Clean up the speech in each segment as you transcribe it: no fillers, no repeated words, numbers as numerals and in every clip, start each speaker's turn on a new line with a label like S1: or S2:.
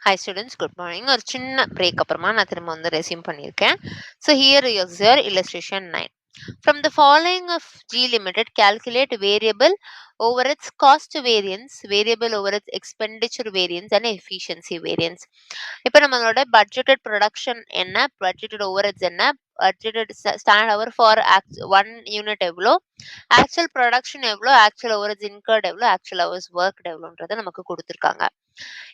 S1: Hi students, good morning. ஒரு சின்ன break அப்புறமா நான் திரும்ப வந்து ரெஸ்யூம் பண்ணியிருக்கேன். So here is your illustration 9. From the following of G Limited, calculate variable over its cost variance, variable over its expenditure variance and efficiency variance. இப்போ நம்மளோட budgeted production என்ன, budgeted overheads என்ன, budgeted standard hour for one unit எவ்வளோ, actual production எவ்வளோ, actual overheads incurred எவ்வளோ, actual hours worked எவ்வளோன்றதை நமக்கு கொடுத்துருக்காங்க.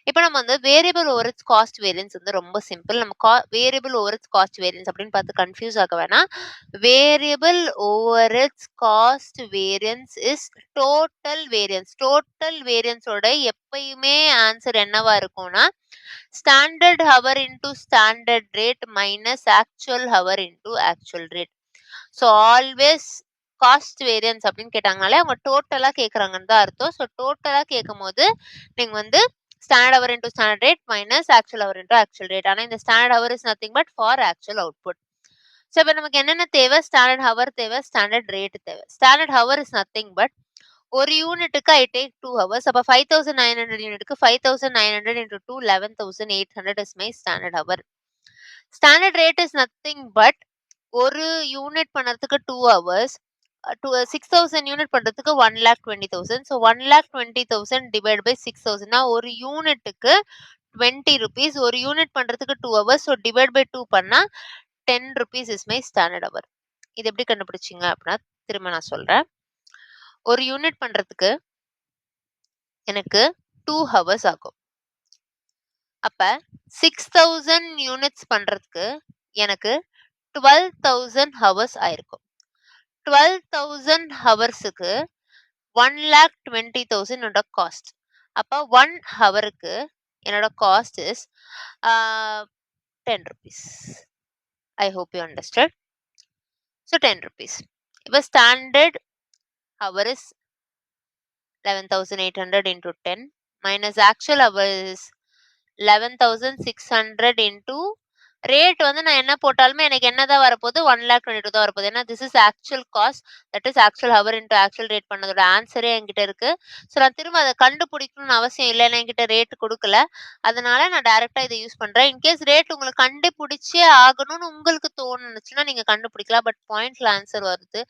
S1: இப்போ நம்ம வந்து variable over its cost variance வந்து ரொம்ப சிம்பிள். நம்ம variable over its cost variance அப்படின்னு பார்த்து கன்ஃபியூஸ் ஆக வேணாம். Variable over its cost variance is total variance. டோட்டல் வேரியன்ஸோட எப்பயுமே ஆன்சர் என்னவா இருக்கும்னா standard hour into standard rate minus actual hour into actual rate. So always cost variance அப்படின்னு கேட்டாங்கனாலே அவங்க டோட்டலா கேட்கறாங்கன்னு தான் அர்த்தம். ஸோ டோட்டலா கேட்கும் போது நீங்க வந்து standard hour into standard rate minus actual hour into actual rate. ஆனா இந்த standard hour is nothing but for actual output. So இப்போ நமக்கு என்னென்ன தேவை, standard hour தேவை, standard rate தேவை. Standard hour is nothing but ஒரு யூனிட்டுக்கு I take 2 hours. அப்ப 5900 யூனிட்டுக்கு 5900 into 2 11800 is my standard hour. Standard rate is nothing but ஒரு யூனிட் பண்ணறதுக்கு 2 hours. 6000 யூனிட் பண்றதுக்கு 1,20,000. ஸோ 1,20,000 டிவைட் பை 6000 ஒரு யூனிட்டுக்கு 20 rupees. ஒரு யூனிட் பண்றதுக்கு 2 hours. ஸோ டிவைட் பை 2 பண்ணா 10 rupees இஸ் மை ஸ்டாண்டர்ட் அவர். இது எப்படி கண்டுபிடிச்சிங்க அப்படின்னா திரும்ப நான் சொல்றேன். ஒரு யூனிட் பண்றதுக்கு எனக்கு 2 hours ஆகும். அப்ப 6000 யூனிட்ஸ் பண்றதுக்கு எனக்கு 12,000 hours ஆயிருக்கும். 12,000 ஹவர்ஸுக்கு 1,20,000 என்னோட காஸ்ட். அப்போ 1 ஹவருக்கு என்னோட cost is 10 rupees. I hope you understood. So 10 rupees. இப்போ standard hour is 11,800 into 10 minus actual hour is 11,600 into rate வந்து நான் என்ன போட்டாலுமே எனக்கு என்னதான் வரப்போகுது 1,22,000 தான் வரப்போகுது. ஏன்னா this is actual cost, that is actual hour into actual rate பண்ணதோட ஆன்சரே என்கிட்ட இருக்கு. ஸோ நான் திரும்ப அதை கண்டுபிடிக்கணும்னு அவசியம் இல்லை, ஏன்னா என்கிட்ட ரேட் கொடுக்கல. அதனால நான் டைரக்டா இதை யூஸ் பண்றேன். இன்கேஸ் ரேட் உங்களுக்கு கண்டுபிடிச்சே ஆகணும்னு உங்களுக்கு தோணுச்சுன்னா நீங்க கண்டுபிடிக்கலாம். பட் பாயிண்ட்ல ஆன்சர் வருது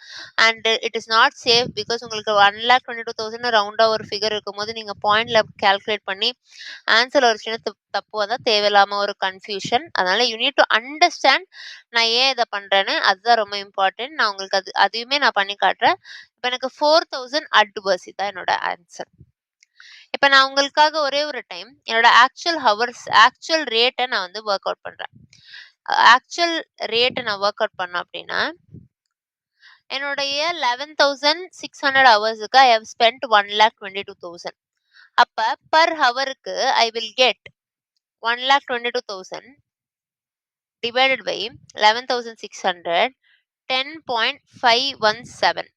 S1: and it is not safe because உங்களுக்கு 1,22,000 ரவுண்டா ஒரு ஃபிகர் இருக்கும்போது நீங்க பாயிண்ட்ல கால்குலேட் பண்ணி ஆன்சர் ஒரு சின்ன தப்பு வந்தா தேவையில்லாம ஒரு கன்ஃபியூஷன். அதனால யூ நீட் டு அண்டர்ஸ்டாண்ட் நான் ஏன் இதை பண்றேன்னு. அதுதான் ரொம்ப இம்பார்ட்டன்ட். நான் உங்களுக்கு அதையுமே நான் பண்ணி காட்டுறேன். இப்போ எனக்கு 4,000 அட்வர்ஸ் தான் என்னோட ஆன்சர். இப்போ நான் உங்களுக்காக ஒரே ஒரு டைம் என்னோட ஆக்சுவல் ஹவர்ஸ் ஆக்சுவல் ரேட்டை நான் வந்து ஒர்க் அவுட் பண்றேன். ஆக்சுவல் ரேட்டை நான் ஒர்க் அவுட் பண்ணேன் அப்படின்னா என்னுடைய 11,600 ஹவர்ஸுக்கு ஐ ஹவ் ஸ்பெண்ட் 1,22,000. அப்ப பர் ஹவருக்கு I will get 1,22,000 divided by 11,600 10.517.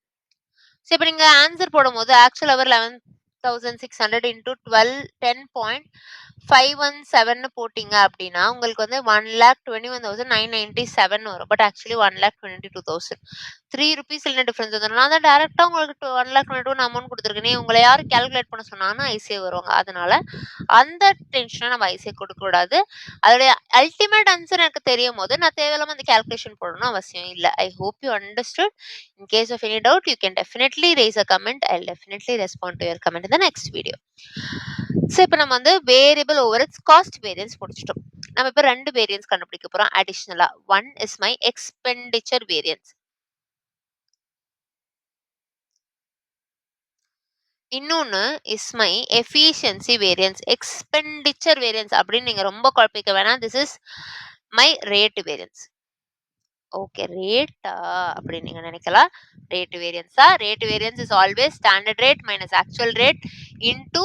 S1: So இப்போ நீங்க ஆன்சர் போடும்போது ஆக்சுவல் ஹவர் 11,600 into 12 10.517 போட்டீங்க அப்படின்னா உங்களுக்கு வந்து 1,21,997 வரும். பட் ஆக்சுவலி 1,22,000 3 rupees இல்லை டிஃபரன்ஸ் வந்துடும். நான் தான் டேரக்டா உங்களுக்கு 1,22,000 அமௌண்ட் கொடுத்துருக்கேன். உங்களை யாரும் கால்குலேட் பண்ண சொன்னாங்கன்னா ஐசிஐ வருவாங்க. அதனால அந்த டென்ஷனை நம்ம ஐசிஐ கொடுக்க கூடாது. அதோடைய அல்டிமேட் ஆன்சர் எனக்கு தெரியும் போது நான் தேவையில்லாம அந்த கால்குலேஷன் போடணும் அவசியம் இல்லை. I hope you understood. In case of any doubt, you can definitely raise a comment. I'll definitely respond to your comment in the next video. So இப்போ நம்ம வந்து variable over its cost variance முடிச்சிட்டோம். நம்ம இப்போ ரெண்டு variance கண்டுபிடிக்க போறோம் அடிஷனலா. One is my expenditure variance, இன்னொன்னு is my efficiency variance. Expenditure variance அப்படின்னு நீங்க ரொம்ப குழப்பிக்க வேணாம். This is my rate variance. Okay, ரேட்டா அப்படின்னு நீங்க நினைக்கலாம். ரேட் வேரியன்ஸா? Rate variance is always standard rate minus actual rate into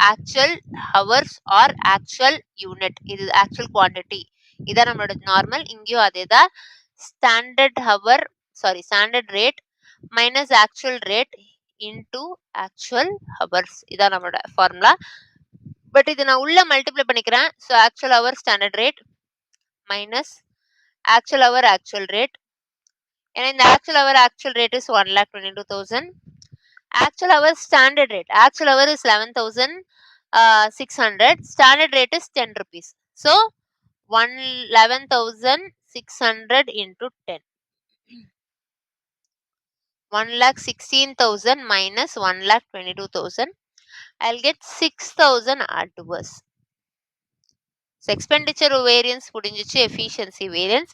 S1: actual hours or actual unit. இது ஆக்சுவல் குவான்டிட்டி. இதான் நம்மளோட நார்மல். இங்கேயும் அதே தான். Standard hour standard rate minus actual rate into actual hours. இதான் நம்மளோட ஃபார்முலா. பட் இது நான் உள்ள மல்டிப்ளை பண்ணிக்கிறேன். So actual hour standard rate minus actual hour actual rate. ஏன்னா இந்த actual hour actual rate is 1,22,000. Actual hour standard rate, actual hour is 11,000. 600. Standard rate is 10 rupees. So 11,600 into 10. 1,16,000 minus 1,22,000. I'll get 6,000 adverse. So expenditure variance முடிஞ்சிச்சு, efficiency variance.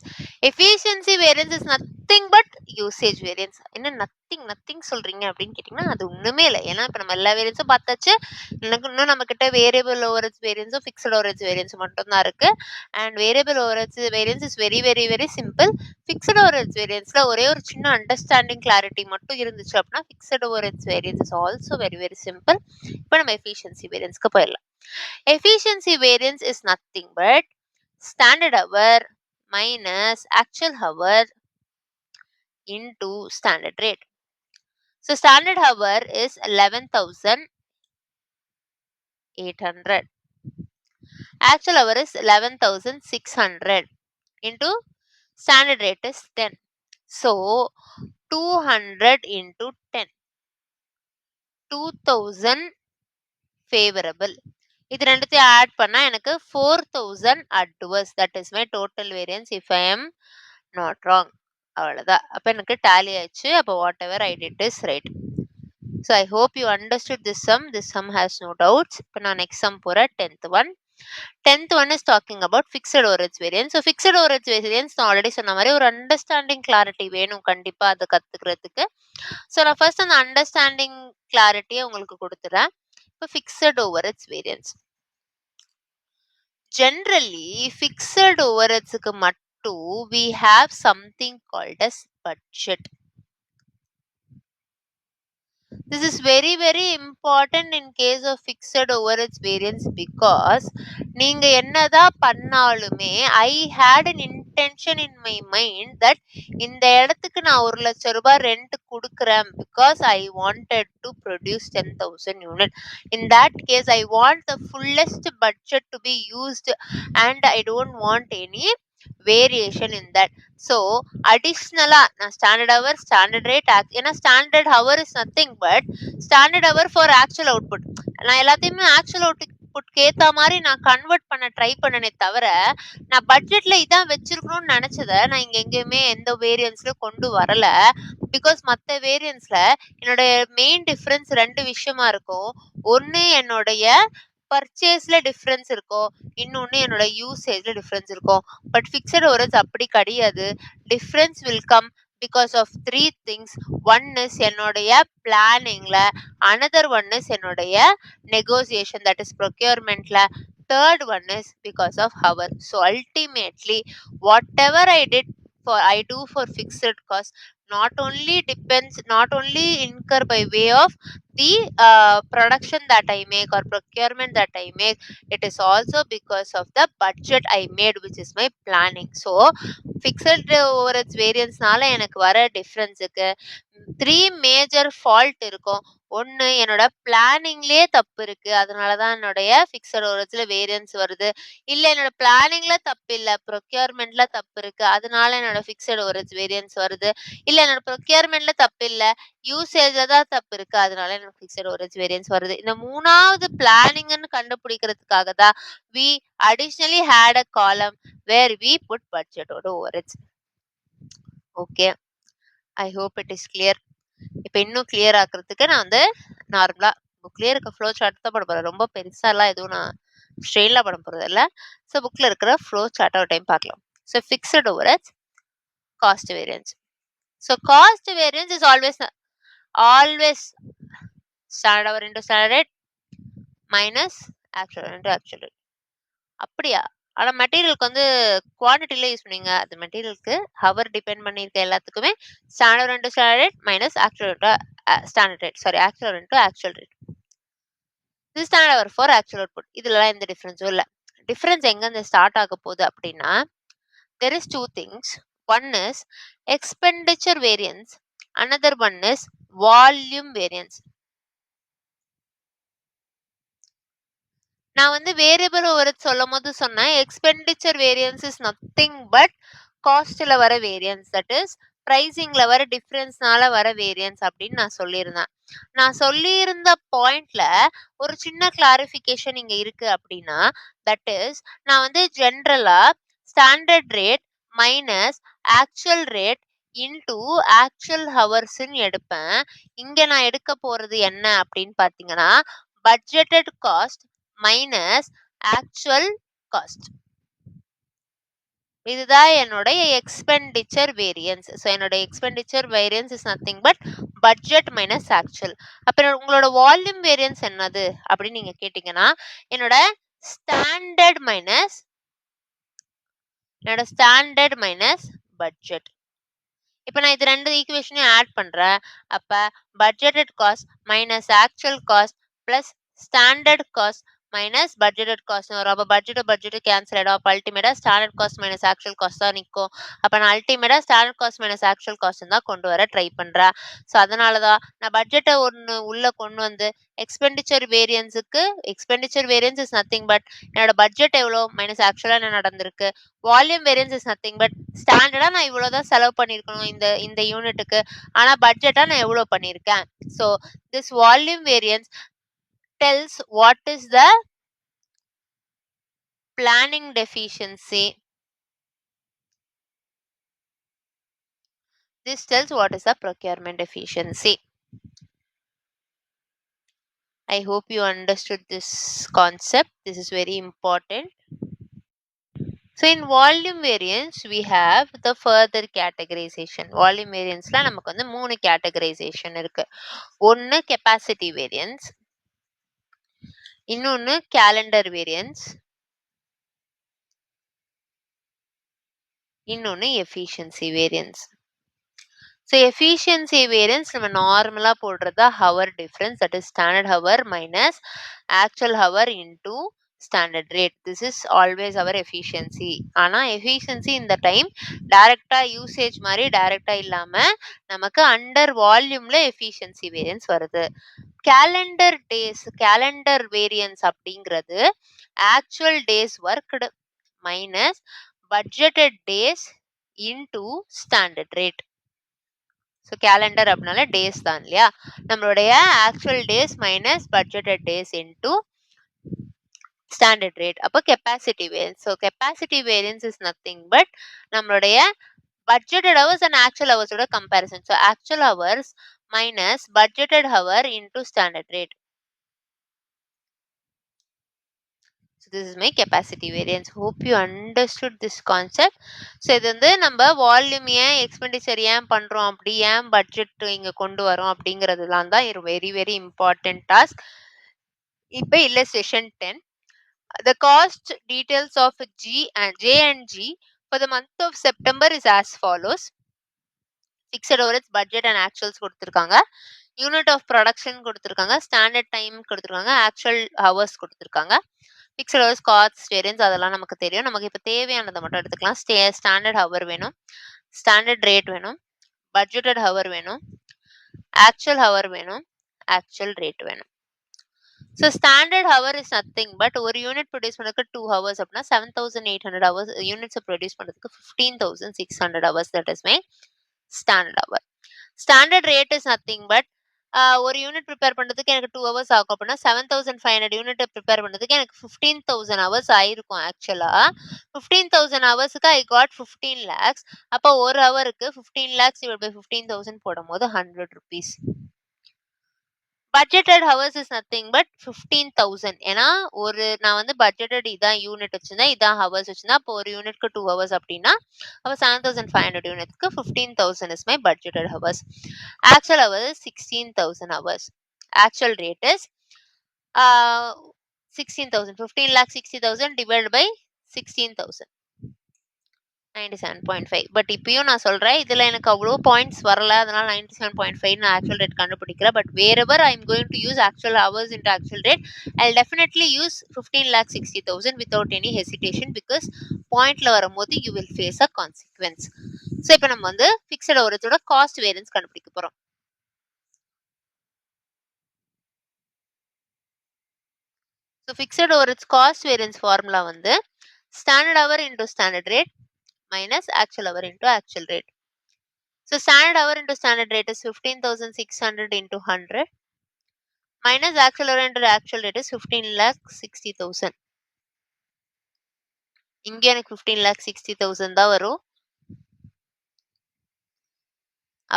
S1: Efficiency variance is nothing but usage variance. என்ன nothing சொல்றீங்க அப்படின்னு கேட்டீங்கன்னா அது ஒண்ணுமே இல்லை. ஏன்னா இப்ப நம்ம எல்லா வேரியன்ஸும் பார்த்தாச்சு. இன்னும் நம்ம கிட்ட வேரியபிள் ஓவரேஜ் வேரியன்ஸும் ஃபிக்ஸ்ட் ஓவரேஜ் வேரியன்ஸ் மட்டும் தான் இருக்கு. And variable overhead variance is very very very simple. Fixed overhead வேரியன்ஸ்ல ஒரே ஒரு சின்ன அண்டர்ஸ்டாண்டிங் கிளாரிட்டி மட்டும் இருந்துச்சு அப்படின்னா fixed overhead variance is also very very simple. இப்போ நம்ம எஃபிஷியன்சி வேரியன்ஸ்க்கு போயிடலாம். Efficiency variance is nothing but standard hour minus actual hour into standard rate. So standard hour is 11,800. Actual hour is 11,600 into standard rate is 10. So 200 into 10. 2,000 favorable. இது ரெண்டுத்தையும் add பண்ணா எனக்கு 4,000 adverse. That is my total variance if I am not wrong. அவ்வளவுதான். அப்ப எனக்கு tally ஆயிடுச்சு. அப்ப whatever I did is right. So I hope you understood this sum. This sum has no doubts. இப்ப நான் next sum போறேன். 10th one. 10th one is talking about fixed overage variance. So fixed overage variance நான் already சொன்ன மாதிரி ஒரு understanding clarity வேணும் கண்டிப்பா அதை கத்துக்கிறதுக்கு. ஸோ நான் ஃபர்ஸ்ட் அந்த அண்டர்ஸ்டாண்டிங் கிளாரிட்டியை உங்களுக்கு கொடுத்துறேன். இப்போ fixed overage variance. Generally, fixed overheadsக்கு மட்டும் we have something called as budget. This is very very important in case of fixed overheads variance because நீங்க என்னதான் பண்ணாலுமே I had an intention in my mind that இந்த இடத்துக்கு நான் 1,00,000 ரூபாய் rent கொடுக்கிறேன் because I wanted to produce 10,000 unit. In that case, I want the fullest budget to be used and I don't want any variation in that. So additionally standard hour, standard rate, ஏன்னா standard hour is nothing but standard hour for actual output. நான் எல்லாத்தையுமே actual output கேத்த மாதிரி நான் convert பண்ண try பண்ணனே தவிர நான் பட்ஜெட்ல இதான் வச்சிருக்கணும்னு நினைச்சத நான் இங்க எங்கேயுமே எந்த வேரியன்ஸ்ல கொண்டு வரல. பிகாஸ் மற்ற வேரியன்ஸ்ல என்னோட மெயின் டிஃபரன்ஸ் ரெண்டு விஷயமா இருக்கும். ஒன்னு என்னுடைய பர்ச்சேஸ்ல டிஃபரன்ஸ் இருக்கும், இன்னொன்னு என்னோட யூசேஜ்ல டிஃபரன்ஸ் இருக்கும். பட் ஃபிக்ஸட் ஓவரேஜ் அப்படி கிடையாது. Difference will come because of three things. One is என்னுடைய பிளானிங்ல, another one is என்னுடைய negotiation, that is procurementல, third one is because of hour. So ultimately whatever I do for fixed cost not only incur by way of the production that I make or procurement that I make, it is also because of the budget I made, which is my planning. So fixed overage variance நால எனக்கு வர டிஃபரன்ஸுக்கு 3 major fault இருக்கும். ஒன்னு என்னோட பிளானிங்லயே தப்பு இருக்கு, அதனாலதான் என்னுடைய ஃபிக்ஸட் ஓவரேஜ்ல வேரியன்ஸ் வருது. இல்ல என்னோட பிளானிங்ல தப்பு இல்ல, ப்ரொக்யூர்மெண்ட்ல தப்பு இருக்கு, அதனால என்னோட ஃபிக்ஸட் ஓவரேஜ் வேரியன்ஸ் வருது. இல்ல என்னோட ப்ரொக்யூர்மெண்ட்ல தப்பு இல்ல, யூசேஜ்ல தான் தப்பு இருக்கு, அதனால எனக்கு ஃபிக்ஸட் ஓவரேஜ் வேரியன்ஸ் வருது. இந்த மூணாவது பிளானிங்னு கண்டுபிடிக்கிறதுக்காக தான் we additionally had a column where we put budget or overage. Okay, I hope it is clear. இப்ப இன்னும் கிளியர் ஆக்குறதுக்கு நான் வந்து நார்மலா புக்லயே இருக்க ஃப்ளோ சார்ட் தான் பண்ண போறேன். ரொம்ப பெருசாலாம் எதுவும் நான் ஸ்ட்ரெயின்ல பண்ண போறது இல்ல. ஸோ புக்ல இருக்கிற ஃப்ளோ சார்ட் ஒரு டைம் பார்க்கலாம். So fixed overhead, cost variance. So cost variance is always standard hour into standard rate minus actual into actual rate. அப்படியா? ஆனா மெட்டீரியலுக்கு வந்து குவான்டிட்டில யூஸ் பண்ணுவீங்க. அது மெட்டீரியலுக்கு ஹவர் டிபெண்ட் பண்ணியிருக்க எல்லாத்துக்குமே standard into standard rate minus actual into standard rate, sorry actual into actual rate. இது standard hour for actual output. இதுலலாம் எந்த டிஃபரன்ஸும் இல்லை. டிஃபரன்ஸ் எங்க ஸ்டார்ட் ஆக போகுது அப்படின்னா, there is two things. One is expenditure variance, another one is volume variance. நான் வந்து வேரியபிள் ஓவரேஜ் சொல்லும் போது சொன்னேன் expenditure variance is nothing but காஸ்ட்ல வர வேரியன்ஸ், தட் இஸ் பிரைசிங்ல வர டிஃபரன்ஸ்னால வர வேரியன்ஸ் அப்படின்னு நான் சொல்லியிருந்தேன். நான் சொல்லியிருந்த பாயிண்ட்ல ஒரு சின்ன கிளாரிஃபிகேஷன் இங்க இருக்கு அப்படின்னா, தட் இஸ் நான் வந்து ஜென்ரலா standard rate minus actual rate into actual ஹவர்ஸ்ன்னு எடுப்பேன். இங்க நான் எடுக்க போறது என்ன அப்படின்னு பார்த்தீங்கன்னா, budgeted cost minus actual cost. இதுதான் என்னுடைய எக்ஸ்பெண்டிச்சர் வேரியன்ஸ். ஸோ என்னோட expenditure variance is nothing but budget minus actual. அப்புறம் உங்களோட வால்யூம் வேரியன்ஸ் என்னது அப்படின்னு நீங்க கேட்டீங்கன்னா, என்னோட ஸ்டாண்டர்ட் மைனஸ் பட்ஜெட். இப்ப நான் இது 2 ஈக்குவேஷனையும் ஆட் பண்றேன். அப்ப budgeted cost minus actual cost plus standard cost minus budgeted cost வரும். அப்ப பட்ஜெட் கேன்சல் ஆயிடும். அப்ப அல்டிமேட்டா standard cost minus actual cost தான் நிக்கும். அப்ப நான் அல்டிமேட்டா standard cost minus actual cost தான் கொண்டு வர ட்ரை பண்றேன். ஸோ அதனாலதான் நான் பட்ஜெட்டை ஒண்ணு உள்ள கொண்டு வந்து expenditure variance is nothing but என்னோட பட்ஜெட் எவ்வளோ மைனஸ் ஆக்சுவலா என்ன நடந்திருக்கு. Volume variance is nothing but ஸ்டாண்டர்டா நான் இவ்வளவுதான் செலவு பண்ணிருக்கணும் இந்த யூனிட்டுக்கு. ஆனா பட்ஜெட்டா நான் எவ்வளவு பண்ணிருக்கேன். So this volume variance tells what is the planning deficiency. This tells what is the procurement deficiency. I hope you understood this concept. This is very important. So in volume variance we have the further categorization. Volume variance la நமக்கு வந்து 3 categorization இருக்கு. ஒன்னு capacity variance, இன்னொன்னு calendar variance, இன்னொன்னு efficiency variance. So efficiency variance நம்ம நார்மலா போடுறதா hour difference, that is standard hour minus actual hour into standard rate. This is always our efficiency. ஆனா efficiency இந்த டைம் டைரக்டா யூசேஜ் மாதிரி டைரக்டா இல்லாம நமக்கு அண்டர் வால்யூம்ல efficiency variance வருது. கேலண்டர் வேரியன்ஸ் அப்படிங்கிறது actual days worked minus budgeted days into standard rate. So calendar அப்படின்னால டேஸ் தான் இல்லையா. நம்மளுடைய actual days minus budgeted days into standard rate. அப்போ capacity variance. So capacity variance is nothing but நம்மளுடைய budgeted hours and actual ஹவர்ஸோட comparison. So actual hours minus budgeted hour into standard rate. So this is my capacity variance. Hope you understood this concept. So இது வந்து நம்ம volume ஏன் expenditure ஏன் பண்றோம், அப்படி ஏன் பட்ஜெட் இங்க கொண்டு வரோம் அப்படிங்கிறதுலாம் தான் வெரி வெரி இம்பார்ட்டன்ட் டாஸ்க். இப்போ illustration 10. The cost details of J and G for the month of September is as follows. Fixed overheads, budget and actuals கொடுத்திருக்காங்க. யூனிட் ஆஃப் ப்ரொடக்ஷன் கொடுத்திருக்காங்க. ஸ்டாண்டர்ட் டைம் கொடுத்திருக்காங்க. Actual hours கொடுத்திருக்காங்க. Fixed hours, cost, variance அதெல்லாம் நமக்கு தெரியும். நமக்கு இப்போ தேவையானதை மட்டும் எடுத்துக்கலாம். ஸ்டாண்டர்ட் ஹவர் வேணும், ஸ்டாண்டர்ட் ரேட் வேணும், பட்ஜெட்டட் ஹவர் வேணும், ஆக்சுவல் ஹவர் வேணும், ஆக்சுவல் ரேட் வேணும். So standard hour is nothing but ஒரு யூனிட் ப்ரொடியூஸ் பண்ணுறதுக்கு 2 ஹவர்ஸ் அப்படின்னா 7800 ஹவர்ஸ் யூனிட்ஸை ப்ரொடியூஸ் பண்ணுறதுக்கு 15600 hours. That is my standard hour. Standard rate is nothing but ஒரு யூனிட் ப்ரிப்பேர் பண்ணுறதுக்கு எனக்கு 2 ஹவர்ஸ் ஆகும் அப்படின்னா 7500 யூனிட்டை ப்ரிப்பேர் பண்ணுறதுக்கு எனக்கு 15000 ஹவர்ஸ் ஆயிருக்கும். ஆக்சுவலாக 15000 ஹவர்ஸுக்கு ஐ காட் 15 lakhs. அப்போ ஒரு ஹவருக்கு 15 lakhs டிவைட் பை 15000 போடும் போது 100 rupees. Budgeted hours is nothing but 15000. ஏன்னா நான் வந்து பட்ஜெட்டட் இதான் யூனிட் வச்சிருந்தேன், இதான் ஹவர்ஸ் வச்சிருந்தேன். அப்போ ஒரு யூனிட்க்கு 2 ஹவர்ஸ் அப்படின்னா அப்போ 7500 யூனிட்க்கு 15000 is my budgeted hours. Actual hours 16000 hours. Actual rate is 16000. 15,60,000 divide by 16000 97.5. But இப்பயும் நான் சொல்றேன், இதுல எனக்கு அவ்வளோ பாயிண்ட்ஸ் வரல, அதனால 97.5 நான் ஆக்சுவல் ரேட் கண்டுபிடிக்கிறேன். But whatever I am going to use actual hours into actual rate, I will definitely use 15,60,000 without any hesitation. Because பாயிண்ட்ல வரும்போது you will face a consequence. So இப்போ நம்ம வந்து ஃபிக்ஸட் ஓவரேஜோட காஸ்ட் வேரியன்ஸ் கண்டுபிடிக்க போறோம். So fixed overhead cost variance formula வந்து standard hour into standard rate minus actual hour into actual rate. So standard hour into standard rate is 15,600 into 100 minus actual hour into actual rate is 15,60,000. இங்க எனக்கு 15,60,000 தான் வரும்.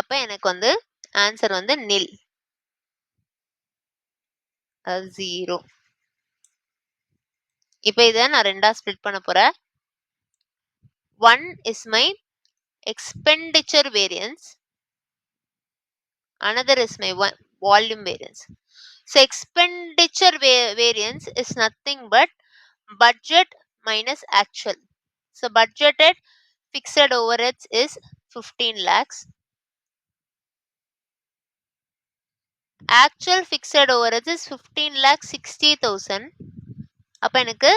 S1: அப்ப எனக்கு வந்து answer வந்து nil. 0. இப்ப இத நான் ரெண்டா ஸ்ப்ளிட் பண்ண போறேன். 1 is my expenditure variance. Another is my volume variance. So expenditure variance is nothing but budget minus actual. So budgeted fixed overheads is 15 lakhs. Actual fixed overheads is 15,60,000. அப்ப எனக்கு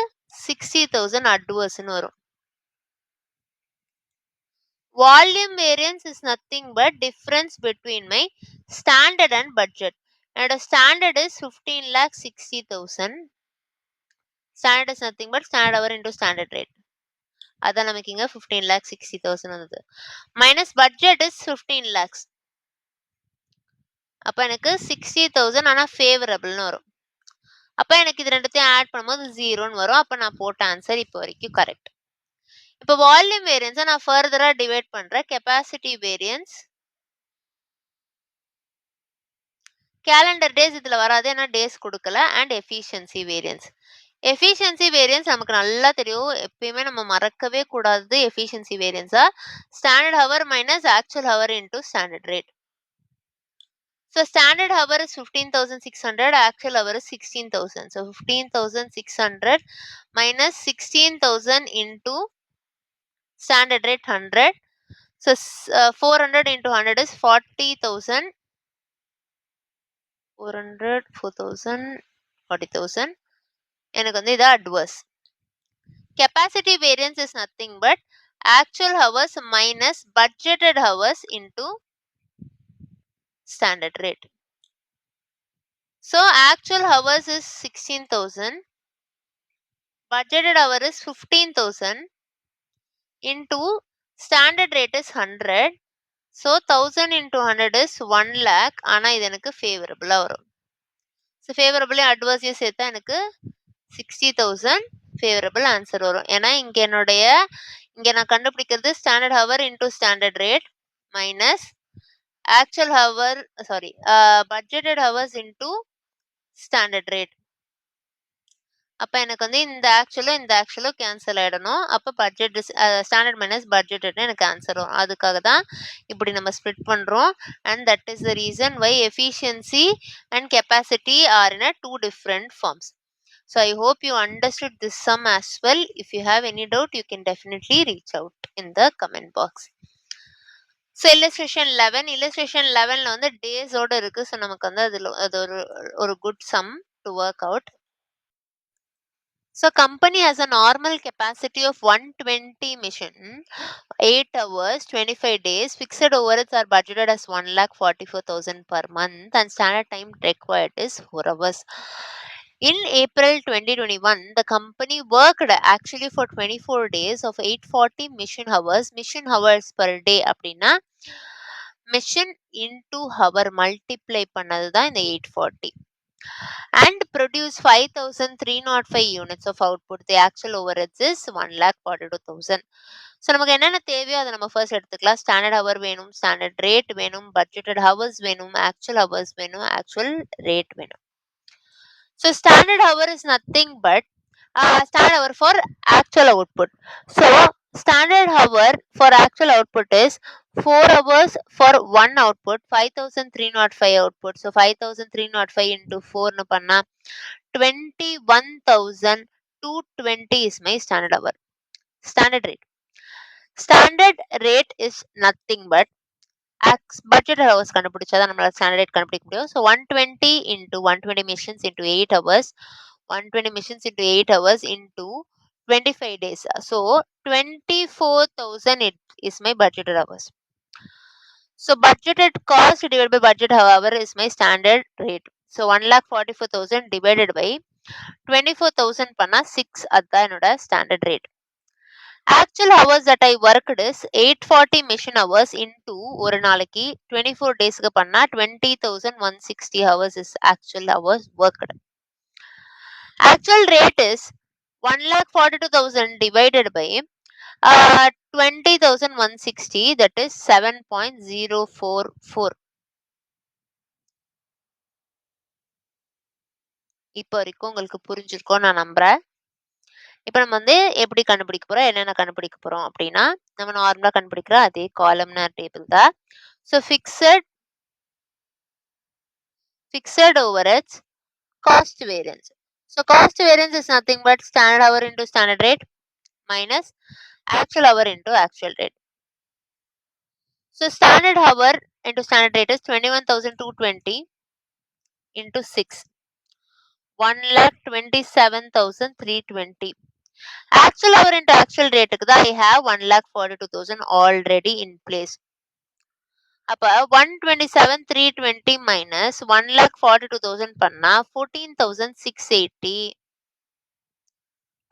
S1: 60,000 adverse ன்னு வரும். Volume variance is nothing but difference between my standard and budget. என்னோட standard is 15,60,000. Standard is nothing but standard hour into standard rate. அதான் நமக்கு இங்க 15,60,000 வந்தது. Minus budget is 15 lakhs. அப்ப எனக்கு 60,000 ஆனா ஃபேவரபிள்னு வரும். அப்ப எனக்கு இது ரெண்டுத்தையும் ஆட் பண்ணும்போது 0ன்னு வரும். அப்ப நான் போட்ட ஆன்சர் இப்போ வரைக்கும் கரெக்ட். இப்போ வால்யூம் வேரியன்ஸை நான் ஃபர்தரா டிவைட் பண்றேன். கெப்பாசிட்டி வேரியன்ஸ் கேலண்டர் டேஸ் இதுல வராது, ஏன்னா டேஸ் கொடுக்கல. And efficiency variance. Efficiency variance நமக்கு நல்லா தெரியும், எப்பயுமே நம்ம மறக்கவே கூடாது. எஃபிஷியன்சி வேரியன்ஸா standard hour minus actual hour into standard rate. So standard hour is 15,600, actual hour is 16,000. So 15,600 minus 16,000 into standard rate 100. So 400 into 100 is 40,000. 400, 4,000, 40,000. எனக்கு வந்து இது adverse. Capacity variance is nothing but actual hours minus budgeted hours into standard rate. So actual hours is 16,000. Budgeted hour is 15,000 into standard rate is 100. So 1,000 into 100 is 1 lakh. ஆனா இது எனக்கு ஃபேவரபிளா வரும். So ஃபேவரபிளே அட்வர்ஸையும் சேர்த்தா எனக்கு 60,000 favourable answer வரும். ஏன்னா இங்க நான் கண்டுபிடிக்கிறது standard hour into standard rate minus actual hour budgeted hours into standard rate. அப்ப எனக்கு வந்து இந்த ஆக்சுவலும் கேன்சல் ஆயிடணும். அப்ப பட்ஜெட் ஸ்டாண்டர்ட் மைனஸ் பட்ஜெட் எனக்கு ஆன்சர் வரும். அதுக்காக தான் இப்படி நம்ம ஸ்ப்ளிட் பண்றோம். And that is the reason why efficiency and capacity are in a 2 different forms. So I hope you understood this sum as well. If you have any doubt, you can definitely reach out in the comment box. So illustration 11 ல வந்து days ஓட இருக்கு. So நமக்கு வந்து அது ஒரு good sum to work out. So company has a normal capacity of 120 machine, 8 hours, 25 days. Fixed overheads are budgeted as 1,44,000 per month and standard time required is 4 hours. In April 2021, the company worked actually for 24 days of 840 machine hours per day. அப்படின்னா machine into hour multiply பண்ணது தான் இந்த 840. And produce 5,305 units of output. The actual overheads is 1,42,000. So நமக்கு என்னென்ன தேவையோ அதை நம்ம first எடுத்துக்கலாம். ஸ்டாண்டர்ட் ஹவர் வேணும், ஸ்டாண்டர்ட் ரேட் வேணும், பட்ஜெட்டட் ஹவர்ஸ் வேணும், ஆக்சுவல் ஹவர்ஸ் வேணும், ஆக்சுவல் ரேட் வேணும். So standard hour is nothing but standard hour for actual output. So standard hour for actual output is 4 hours for one output, 5,305 output. So 5,305 into 4 nu panna 21,220 is my standard hour. Standard rate. Standard rate is nothing but budget hours கண்டுபிடிச்சாதான் நம்மளால standard rate கண்டுபிடிக்க முடியும். So 120 into 120 machines into 8 hours. 120 machines into 8 hours into 25 days. So 24,000 is my budgeted hours. So budgeted cost divided by budget hour is my standard rate. So 1,44,000 divided by 24,000 panna 6 adha enoda standard rate. Actual hours that I worked is 840 machine hours into ஒரு நாளைக்கு 24 டேஸ்க்கு பண்ணா 20,160 hours is actual hours worked. Actual rate is 1,42,000 divided by 20,160, that is 7.044. இப்போ வரைக்கும் உங்களுக்கு புரிஞ்சிருக்கும் நான் நம்புறேன். இப்போ நம்ம வந்து எப்படி கண்டுபிடிக்க போறோம், என்னென்ன கண்டுபிடிக்க போறோம் அப்படின்னா, நம்ம நார்மலா கண்டுபிடிக்கிற அதே காலம்னார் டேபிள் தான். So fixed overheads, cost variance. So cost variance is nothing but standard hour into standard rate minus actual hour into actual rate. So standard hour into standard rate is 21,220 into 6, 1,27,320. Actual hour into actual rate க்கு தான் I have 1,42,000 already in place. அப்ப 127,320 minus 1,42,000 பண்ணா 14,680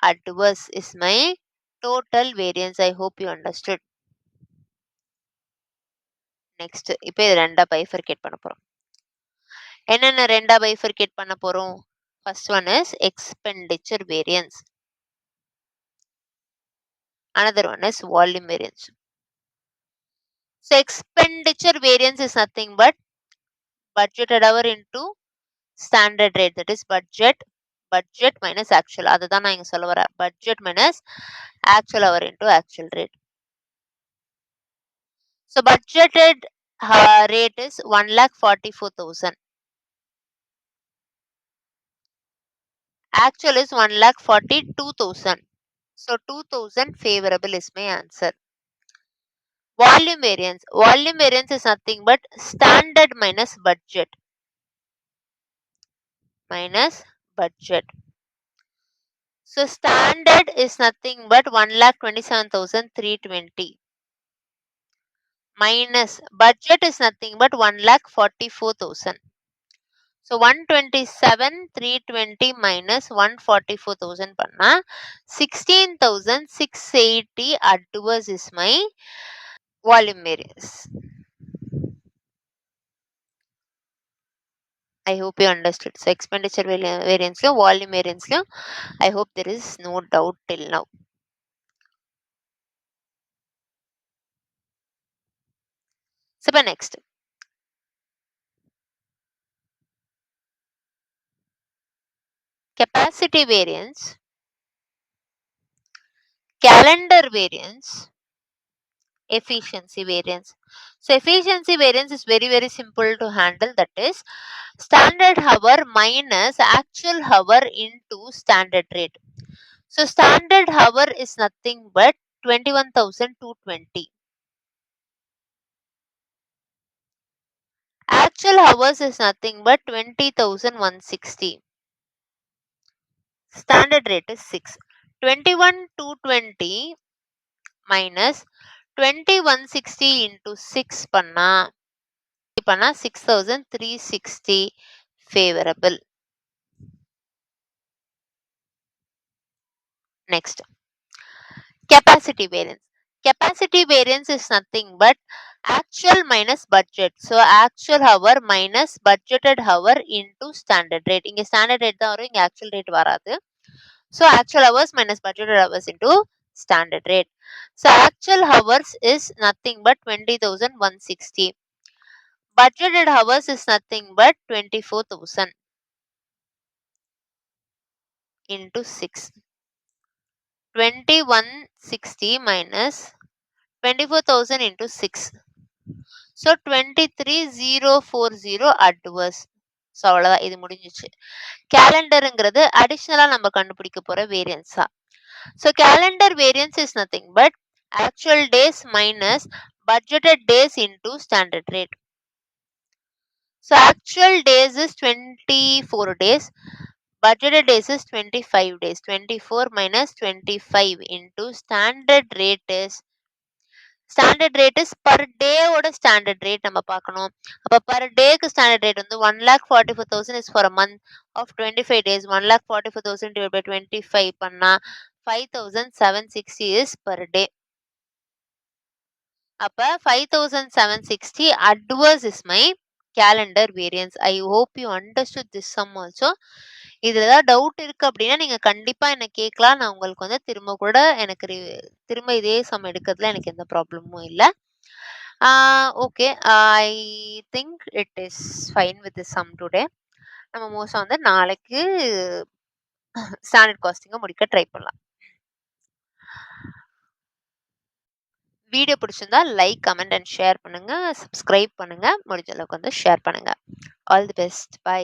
S1: adverse is my total variance. I hope you understood. Next, இப்போ இது ரெண்டா bifurcate பண்ண போறோம். என்னென்ன ரெண்டா பைஃபர்கேட் பண்ண போறோம்? First one is expenditure variance. Another one is volume variance. So expenditure variance is nothing but budgeted hour into standard rate, that is budget minus actual. அதுதான் நான் இங்க சொல்ல வரேன். Budget minus actual hour into actual rate. So budgeted rate is 1,44,000. Actual is 1,42,000. So 2,000 favorable is my answer. Volume variance. Volume variance is nothing but standard minus budget. Minus budget. So standard is nothing but 1,27,320. Minus budget is nothing but 1,44,000. So 127,320 minus 144,000 பண்ணா 16,680 adverse is my volume variance. I hope you understood. So expenditure variance lo, volume variance lo, I hope there is no doubt till now. So next, capacity variance, calendar variance, efficiency variance. So efficiency variance is very, very simple to handle. That is standard hour minus actual hour into standard rate. So standard hour is nothing but 21,220. Actual hours is nothing but 20,160. Standard rate is 6. 21,220 minus 20,160 into 6 பண்ணா 6,360 favorable. Next, capacity variance. Capacity variance is nothing but actual minus budget. So actual hour minus budgeted hour into standard rate. இங்க standard rate தான் வரும், இங்க actual rate வராது. So actual hours minus budgeted hours into standard rate. So actual hours is nothing but 20,160. Budgeted hours is nothing but 24,000 into 6. 2160 minus 24,000 into 6. So 23,040 adverse. So அவ்வளோதான், இது முடிஞ்சிச்சு. கேலண்டருங்கிறது அடிஷ்னலாக நம்ம கண்டுபிடிக்க போகிற வேரியன்ஸா. So calendar variance is nothing but actual days minus budgeted days into standard rate. So actual days is 24 days. Budgeted days is 25 days. 24 minus 25 into standard rate is per day ஓட standard rate நம்ம பார்க்கணும். அப்ப per dayக்கு standard rate வந்து 1,44,000 is for a month of 25 days. 1,44,000 divided by 25 பண்ணா 5760 is per day. அப்ப 5760 adverse is my calendar variance. I hope you understood this sum also. இதுல ஏதாவது doubt இருக்கு அப்படின்னா நீங்க கண்டிப்பா என்ன கேட்கலாம். நான் உங்களுக்கு வந்து திரும்ப கூட எனக்கு திரும்ப இதே சம் எடுக்கிறதுல எனக்கு எந்த ப்ராப்ளமும் இல்ல. Okay. I think it is fine with the some today. நம்ம மோஸ்டா வந்து நாளைக்கு ஸ்டாண்டர்ட் காஸ்டிங்க முடிக்க ட்ரை பண்ணலாம். வீடியோ பிடிச்சிருந்தா லைக், கமெண்ட் அண்ட் ஷேர் பண்ணுங்க. சப்ஸ்கிரைப் பண்ணுங்க. முடிஞ்ச அளவுக்கு வந்து ஷேர் பண்ணுங்க. All the best. பை.